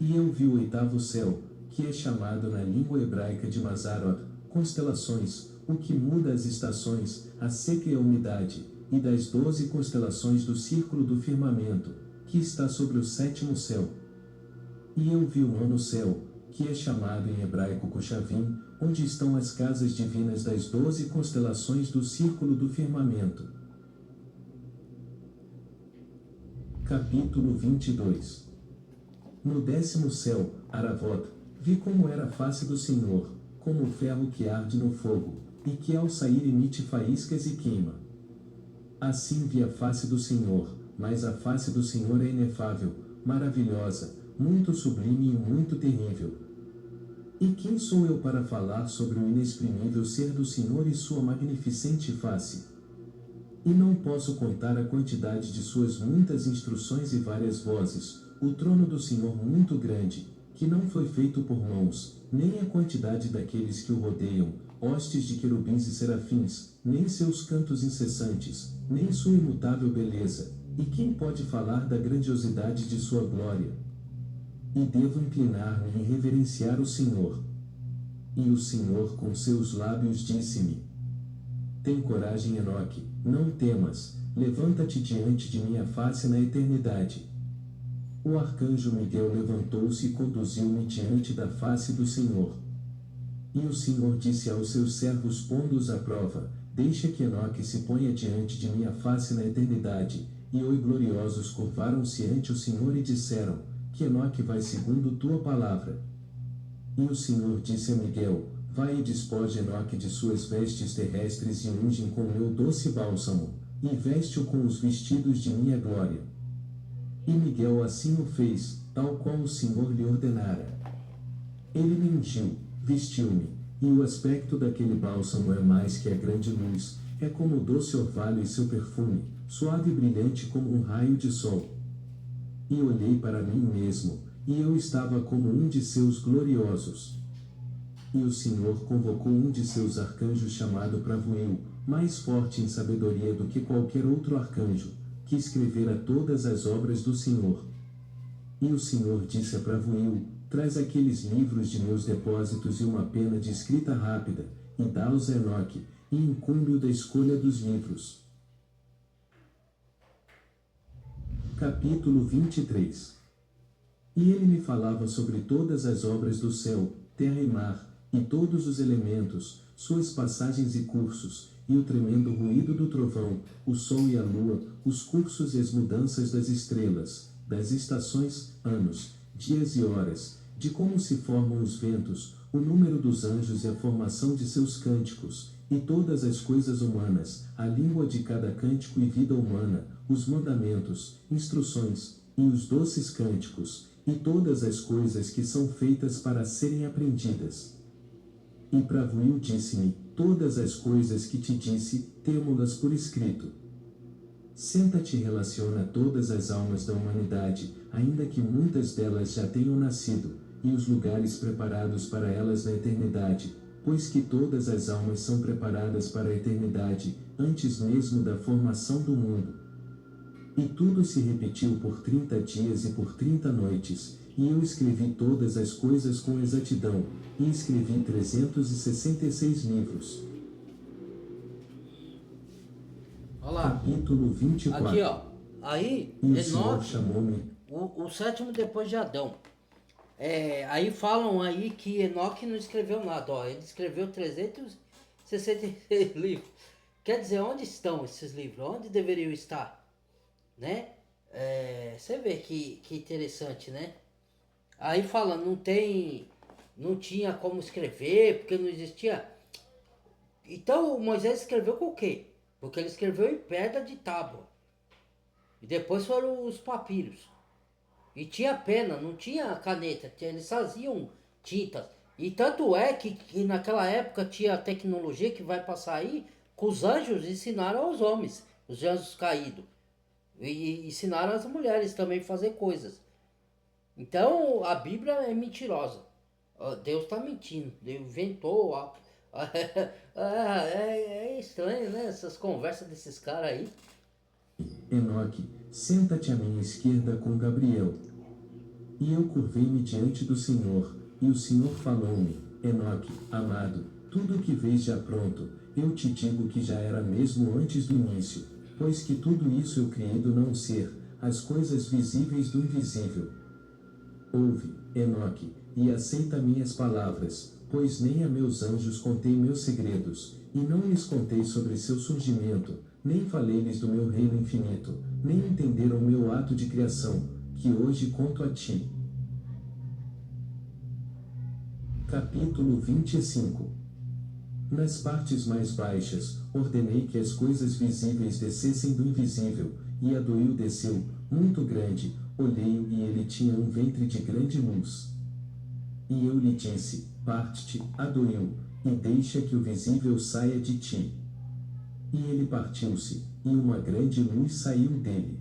Speaker 2: E eu vi o 8º céu, que é chamado na língua hebraica de Mazzaroth, constelações, o que muda as estações, a seca e a umidade, e das 12 constelações do círculo do firmamento, que está sobre o 7º céu. E eu vi o 9º céu, que é chamado em hebraico Cochavim, onde estão as casas divinas das 12 constelações do círculo do firmamento. Capítulo 22. No 10º céu, Aravot, vi como era a face do Senhor, como o ferro que arde no fogo, e que ao sair emite faíscas e queima. Assim vi a face do Senhor, mas a face do Senhor é inefável, maravilhosa, muito sublime e muito terrível. E quem sou eu para falar sobre o inexprimível ser do Senhor e sua magnificente face? E não posso contar a quantidade de suas muitas instruções e várias vozes, o trono do Senhor muito grande, que não foi feito por mãos, nem a quantidade daqueles que o rodeiam, hostes de querubins e serafins, nem seus cantos incessantes, nem sua imutável beleza, e quem pode falar da grandiosidade de sua glória? E devo inclinar-me e reverenciar o Senhor. E o Senhor com seus lábios disse-me, tem coragem, Enoque, não temas, levanta-te diante de minha face na eternidade. O arcanjo Miguel levantou-se e conduziu-me diante da face do Senhor. E o Senhor disse aos seus servos pondo-os à prova, deixa que Enoque se ponha diante de minha face na eternidade. E os gloriosos curvaram-se ante o Senhor e disseram, que Enoque vai segundo tua palavra. E o Senhor disse a Miguel, vai e despoje Enoque de suas vestes terrestres e unge com meu doce bálsamo, e veste-o com os vestidos de minha glória. E Miguel assim o fez, tal qual o Senhor lhe ordenara. Ele me ungiu, vestiu-me, e o aspecto daquele bálsamo é mais que a grande luz, é como o doce orvalho e seu perfume, suave e brilhante como um raio de sol. E olhei para mim mesmo, e eu estava como um de seus gloriosos. E o Senhor convocou um de seus arcanjos chamado Pravuel, mais forte em sabedoria do que qualquer outro arcanjo, que escrevera todas as obras do Senhor. E o Senhor disse a Pravuel: traz aqueles livros de meus depósitos e uma pena de escrita rápida, e dá-os a Enoque, e incumbe-o da escolha dos livros. Capítulo 23. E ele me falava sobre todas as obras do céu, terra e mar, e todos os elementos, suas passagens e cursos, e o tremendo ruído do trovão, o sol e a lua, os cursos e as mudanças das estrelas, das estações, anos, dias e horas, de como se formam os ventos, o número dos anjos e a formação de seus cânticos, e todas as coisas humanas, a língua de cada cântico e vida humana, os mandamentos, instruções, e os doces cânticos, e todas as coisas que são feitas para serem aprendidas. E Pravuel disse-me: todas as coisas que te disse, temo-las por escrito. Senta-te e relaciona todas as almas da humanidade, ainda que muitas delas já tenham nascido, e os lugares preparados para elas na eternidade, pois que todas as almas são preparadas para a eternidade, antes mesmo da formação do mundo. E tudo se repetiu por 30 dias e por 30 noites, e eu escrevi todas as coisas com exatidão, e escrevi 366 livros.
Speaker 1: Olha lá.
Speaker 2: Capítulo 24.
Speaker 1: Aqui, ó. Aí,
Speaker 2: E o Senhor
Speaker 1: Enoque,
Speaker 2: chamou-me.
Speaker 1: o sétimo depois de Adão. Aí falam aí que Enoque não escreveu nada, ó. Ele escreveu 366 livros. Quer dizer, onde estão esses livros? Onde deveriam estar? Né? Você vê que interessante, né? Aí fala, não tinha como escrever, porque não existia. Então Moisés escreveu com o quê? Porque ele escreveu em pedra de tábua. E depois foram os papiros. E tinha pena, não tinha caneta, eles faziam tintas. E tanto é que naquela época tinha tecnologia que vai passar aí, que os anjos ensinaram aos homens, os anjos caídos. E ensinaram as mulheres também a fazer coisas. Então a Bíblia é mentirosa. Deus está mentindo. Deus inventou. É estranho, né? Essas conversas desses caras aí.
Speaker 2: Enoque, senta-te à minha esquerda com Gabriel. E eu curvei-me diante do Senhor, e o Senhor falou-me: Enoque, amado, tudo o que vês já pronto, eu te digo que já era mesmo antes do início, pois que tudo isso eu criei do não ser, as coisas visíveis do invisível. Ouve, Enoque, e aceita minhas palavras, pois nem a meus anjos contei meus segredos, e não lhes contei sobre seu surgimento, nem falei-lhes do meu reino infinito, nem entenderam meu ato de criação, que hoje conto a ti. Capítulo 25. Nas partes mais baixas, ordenei que as coisas visíveis descessem do invisível, e Adoil desceu, muito grande, olhei-o e ele tinha um ventre de grande luz. E eu lhe disse: parte-te, Adoil, e deixa que o visível saia de ti. E ele partiu-se, e uma grande luz saiu dele.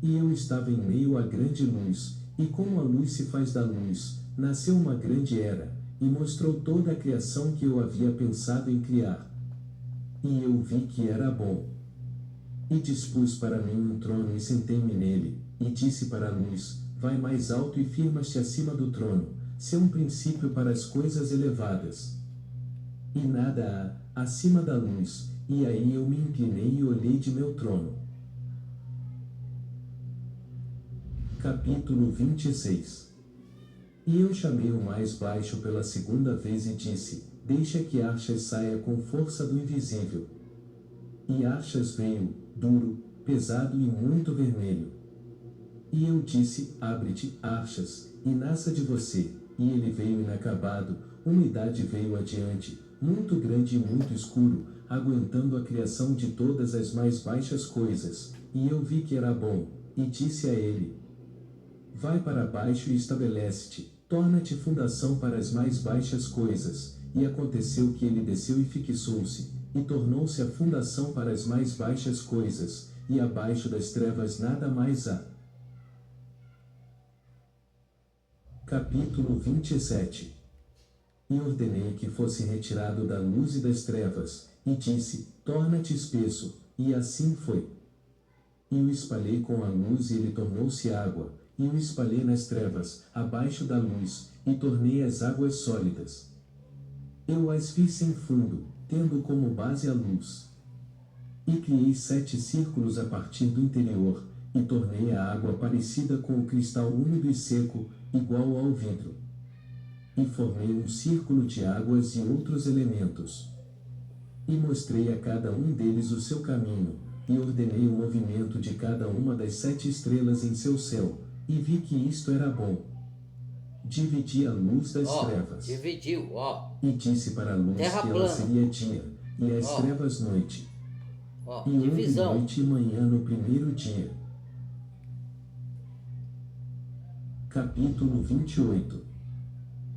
Speaker 2: E eu estava em meio à grande luz, e como a luz se faz da luz, nasceu uma grande era, e mostrou toda a criação que eu havia pensado em criar. E eu vi que era bom. E dispus para mim um trono e sentei-me nele, e disse para a luz: vai mais alto e firma-te acima do trono, sê um princípio para as coisas elevadas. E nada há, acima da luz, e aí eu me inclinei e olhei de meu trono. Capítulo 26. E eu chamei o mais baixo pela segunda vez e disse: deixa que Archas saia com força do invisível. E Archas veio, duro, pesado e muito vermelho. E eu disse: abre-te, Archas, e nasça de você. E ele veio inacabado, uma idade veio adiante, muito grande e muito escuro, aguentando a criação de todas as mais baixas coisas. E eu vi que era bom, e disse a ele: vai para baixo e estabelece-te, torna-te fundação para as mais baixas coisas. E aconteceu que ele desceu e fixou-se, e tornou-se a fundação para as mais baixas coisas, e abaixo das trevas nada mais há. Capítulo 27. E ordenei que fosse retirado da luz e das trevas, e disse, torna-te espesso, e assim foi. E o espalhei com a luz e ele tornou-se água, e o espalhei nas trevas, abaixo da luz, e tornei as águas sólidas. Eu as fiz sem fundo, tendo como base a luz. E criei 7 círculos a partir do interior, e tornei a água parecida com o cristal úmido e seco, igual ao vidro. E formei um círculo de águas e outros elementos. E mostrei a cada um deles o seu caminho, e ordenei o movimento de cada uma das 7 estrelas em seu céu, e vi que isto era bom. Dividi a luz das trevas.
Speaker 1: Dividiu, ó.
Speaker 2: E disse para a luz
Speaker 1: Terra
Speaker 2: que
Speaker 1: plana.
Speaker 2: ela seria dia, e as trevas noite.
Speaker 1: Ó,
Speaker 2: E houve
Speaker 1: divisão.
Speaker 2: noite e manhã no primeiro dia. Capítulo 28.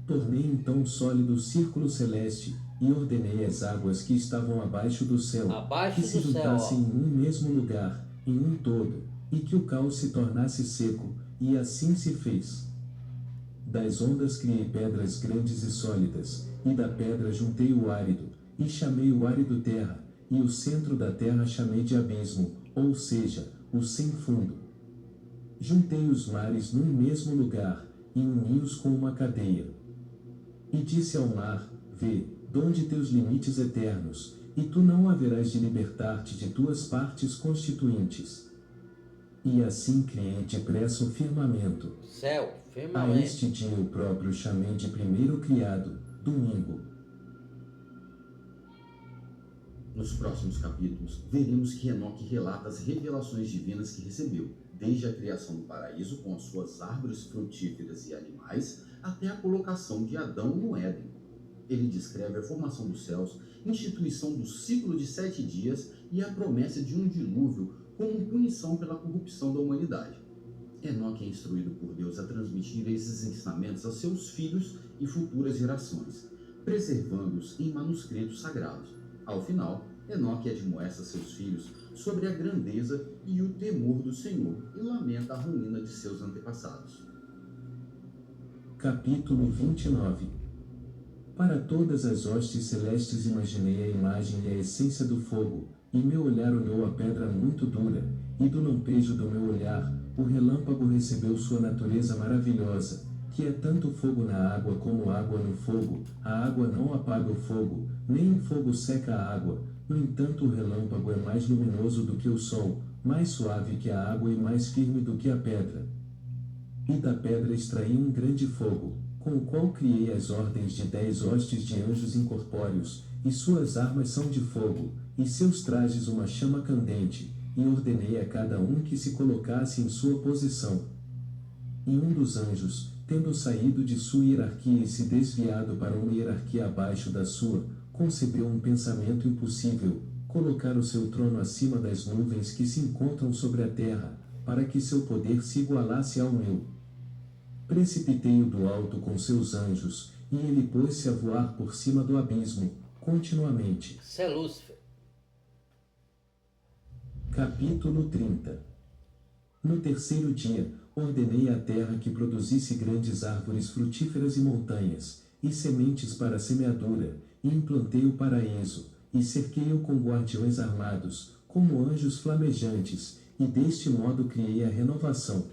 Speaker 2: Tornei então sólido o círculo celeste, e ordenei as águas que estavam abaixo do céu,
Speaker 1: Abaixo
Speaker 2: que se
Speaker 1: do céu,
Speaker 2: juntassem
Speaker 1: ó.
Speaker 2: em um mesmo lugar, em um todo, e que o caos se tornasse seco, e assim se fez. Das ondas criei pedras grandes e sólidas, e da pedra juntei o árido, e chamei o árido terra, e o centro da terra chamei de abismo, ou seja, o sem fundo. Juntei os mares num mesmo lugar, e uni-os com uma cadeia. E disse ao mar, vê, donde teus limites eternos, e tu não haverás de libertar-te de tuas partes constituintes. E assim criei depressa o firmamento.
Speaker 1: Céu,
Speaker 2: A
Speaker 1: firmamento.
Speaker 2: este dia eu próprio chamei de primeiro criado, domingo.
Speaker 3: Nos próximos capítulos, veremos que Enoque relata as revelações divinas que recebeu, desde a criação do paraíso com as suas árvores frutíferas e animais, até a colocação de Adão no Éden. Ele descreve a formação dos céus, instituição do ciclo de 7 dias e a promessa de um dilúvio como punição pela corrupção da humanidade. Enoque é instruído por Deus a transmitir esses ensinamentos a seus filhos e futuras gerações, preservando-os em manuscritos sagrados. Ao final, Enoque admoesta seus filhos sobre a grandeza e o temor do Senhor e lamenta a ruína de seus antepassados.
Speaker 2: Capítulo 29. Para todas as hostes celestes imaginei a imagem e a essência do fogo, e meu olhar olhou a pedra muito dura, e do lampejo do meu olhar, o relâmpago recebeu sua natureza maravilhosa, que é tanto fogo na água como água no fogo. A água não apaga o fogo, nem o fogo seca a água. No entanto, o relâmpago é mais luminoso do que o sol, mais suave que a água e mais firme do que a pedra. E da pedra extraí um grande fogo, com o qual criei as ordens de 10 hostes de anjos incorpóreos, e suas armas são de fogo, e seus trajes uma chama candente, e ordenei a cada um que se colocasse em sua posição. E um dos anjos, tendo saído de sua hierarquia e se desviado para uma hierarquia abaixo da sua, concebeu um pensamento impossível, colocar o seu trono acima das nuvens que se encontram sobre a terra, para que seu poder se igualasse ao meu. Precipitei-o do alto com seus anjos, e ele pôs-se a voar por cima do abismo, continuamente.
Speaker 1: Isso é Lúcifer.
Speaker 2: Capítulo 30. No terceiro dia, ordenei à terra que produzisse grandes árvores frutíferas e montanhas, e sementes para a semeadura, e implantei o paraíso, e cerquei-o com guardiões armados, como anjos flamejantes, e deste modo criei a renovação.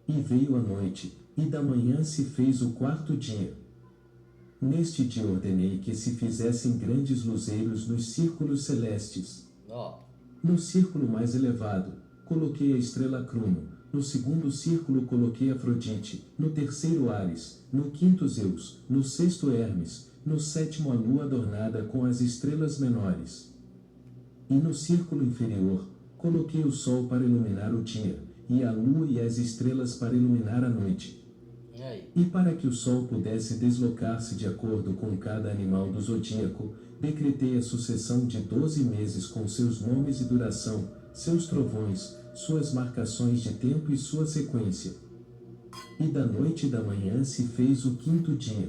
Speaker 2: E veio a noite, e da manhã se fez o quarto dia. Neste dia ordenei que se fizessem grandes luzeiros nos círculos celestes. No círculo mais elevado, coloquei a estrela Cruno, no segundo círculo coloquei Afrodite, no terceiro Ares, no quinto Zeus, no sexto Hermes, no sétimo a lua adornada com as estrelas menores. E no círculo inferior, coloquei o sol para iluminar o dia, e a lua e as estrelas para iluminar a noite. E para que o sol pudesse deslocar-se de acordo com cada animal do zodíaco, decretei a sucessão de 12 meses com seus nomes e duração, seus trovões, suas marcações de tempo e sua sequência. E da noite e da manhã se fez o quinto dia.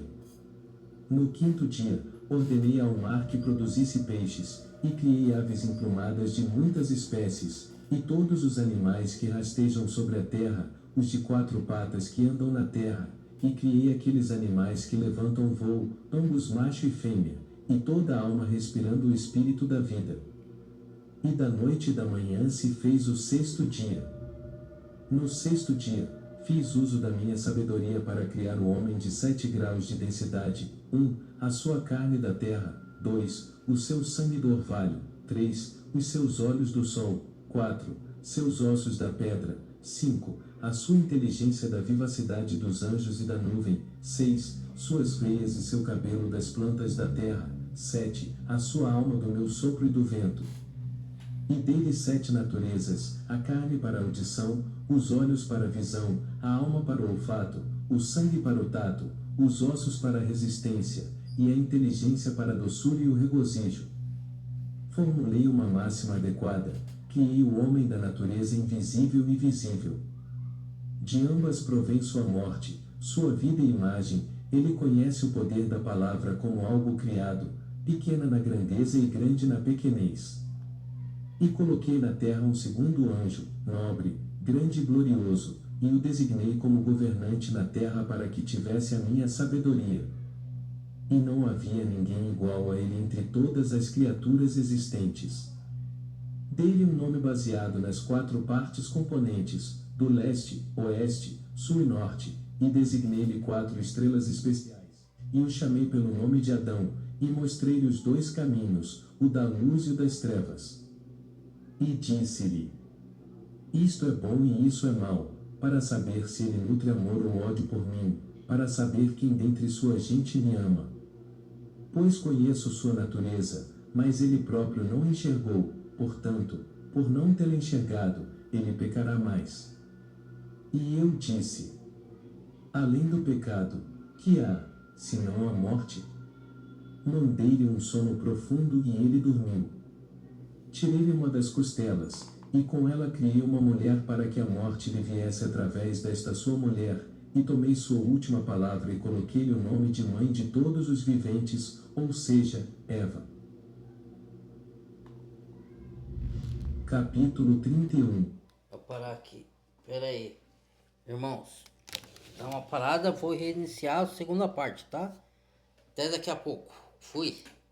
Speaker 2: No quinto dia, ordenei ao mar que produzisse peixes, e criei aves emplumadas de muitas espécies, e todos os animais que rastejam sobre a terra, os de quatro patas que andam na terra, e criei aqueles animais que levantam voo, ambos macho e fêmea, e toda a alma respirando o espírito da vida. E da noite e da manhã se fez o sexto dia. No sexto dia, fiz uso da minha sabedoria para criar o homem de 7 graus de densidade. 1. A sua carne da terra. 2. O seu sangue do orvalho. 3. Os seus olhos do sol. 4. Seus ossos da pedra. 5. A sua inteligência da vivacidade dos anjos e da nuvem. 6. Suas veias e seu cabelo das plantas da terra. 7. A sua alma do meu sopro e do vento. E dele 7 naturezas, a carne para a audição, os olhos para a visão, a alma para o olfato, o sangue para o tato, os ossos para a resistência, e a inteligência para a doçura e o regozijo. Formulei uma máxima adequada, criei o homem da natureza invisível e visível. De ambas provém sua morte, sua vida e imagem, ele conhece o poder da palavra como algo criado, pequena na grandeza e grande na pequenez. E coloquei na terra um segundo anjo, nobre, grande e glorioso, e o designei como governante na terra para que tivesse a minha sabedoria. E não havia ninguém igual a ele entre todas as criaturas existentes. Dei-lhe um nome baseado nas 4 partes componentes, do leste, oeste, sul e norte, e designei-lhe 4 estrelas especiais. E o chamei pelo nome de Adão, e mostrei-lhe os 2 caminhos, o da luz e o das trevas. E disse-lhe: isto é bom e isso é mau, para saber se ele nutre amor ou ódio por mim, para saber quem dentre sua gente me ama. Pois conheço sua natureza, mas ele próprio não enxergou, portanto, por não tê-la enxergado, ele pecará mais. E eu disse: além do pecado, que há, senão a morte? Mandei-lhe um sono profundo e ele dormiu. Tirei-lhe uma das costelas, e com ela criei uma mulher para que a morte lhe viesse através desta sua mulher, e tomei sua última palavra e coloquei-lhe o nome de mãe de todos os viventes, ou seja, Eva. Capítulo 31.
Speaker 1: Vou parar aqui. Pera aí. Irmãos, dá uma parada, vou reiniciar a segunda parte, tá? Até daqui a pouco. Fui.